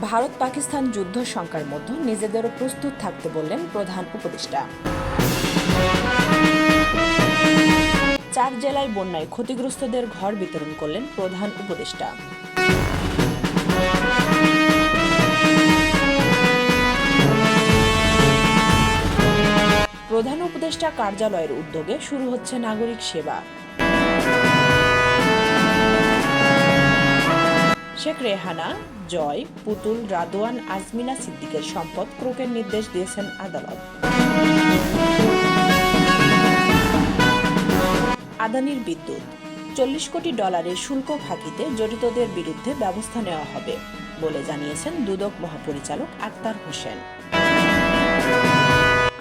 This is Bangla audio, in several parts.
ভারত পাকিস্তান যুদ্ধ শঙ্কার মধ্যে নিজেদেরও প্রস্তুত থাকতে বললেন প্রধান উপদেষ্টা। 4 জেলায় বন্যায় ক্ষতিগ্রস্তদের ঘর বিতরণ করলেন প্রধান উপদেষ্টা। প্রধান উপদেষ্টা কার্যালয়ের উদ্যোগে শুরু হচ্ছে নাগরিক সেবা। শেখ রেহানা, জয়, পুতুল, রাদওয়ান, আজমিনা সিদ্দিকের সম্পদ ক্রোকের নির্দেশ দিয়েছেন আদালত। আদানির বিদ্যুৎ, $40 কোটি শুল্ক ফাঁকিতে জড়িতদের বিরুদ্ধে ব্যবস্থা নেওয়া হবে বলে জানিয়েছেন দুদক মহাপরিচালক আক্তার হোসেন।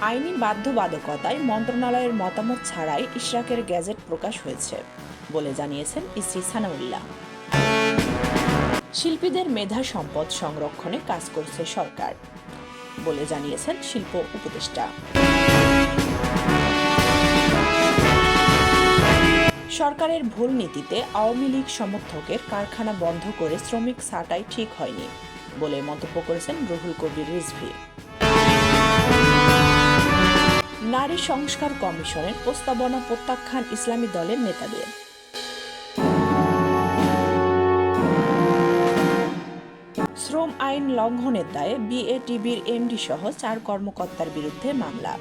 আইনি বাধ্যবাধকতায় মন্ত্রণালয়ের মতামত ছাড়াই ইশরাকের গেজেট প্রকাশ হয়েছে বলে জানিয়েছেন ইসি সানাউল্লাহ। শিল্পীদের মেধা সম্পদ সংরক্ষণে কাজ করছে সরকার বলে জানিয়েছেন শিল্প উপদেষ্টা। সরকারের ভুল নীতিতে আওয়ামী লীগ সমর্থকের কারখানা বন্ধ করে শ্রমিক ছাঁটাই ঠিক হয়নি বলে মন্তব্য করেছেন রুহুল কবির রিজভী। নারী সংস্কার কমিশনের প্রস্তাবনা প্রত্যাখ্যান ইসলামী দলের নেতাদের। শ্রম আইন লঙ্ঘনের দায়ে বিএটিবির এমডি সহ 4 কর্মকর্তার বিরুদ্ধে মামলা।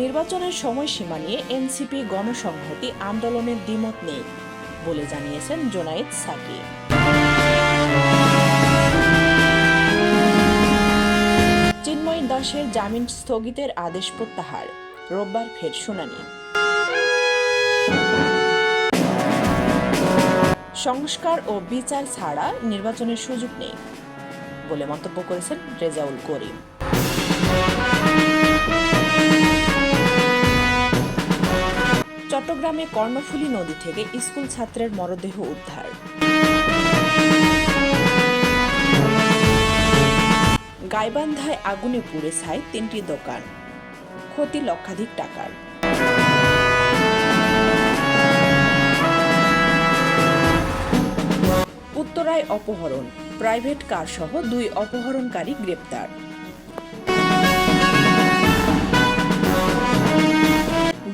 নির্বাচনের সময়সীমা নিয়ে এনসিপি গণসংহতি আন্দোলনের দ্বিমত নেই বলে জানিয়েছেন জোনায়েদ সাকি। চিন্ময় দাসের জামিন স্থগিতের আদেশ প্রত্যাহার, রোববার ফের শুনানি। সংস্কার ও বিচার ছাড়া নির্বাচনের সুযোগ নেই বলে মন্তব্য করেছেন রেজাউল করিম। চট্টগ্রামে কর্ণফুলী নদী থেকে স্কুল ছাত্রের মরদেহ উদ্ধার। গাইবান্ধায় আগুনে পুড়ে ছাই 3টি দোকান, ক্ষতি লক্ষাধিক টাকার। উত্তরায় অপহরণ, প্রাইভেট কার সহ 2 অপহরণকারী গ্রেপ্তার।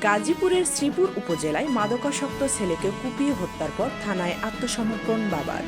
গাজীপুরের শ্রীপুর উপজেলায় মাদকাসক্ত ছেলেকে কুপিয়ে হত্যার পর থানায় আত্মসমর্পণ বাবার।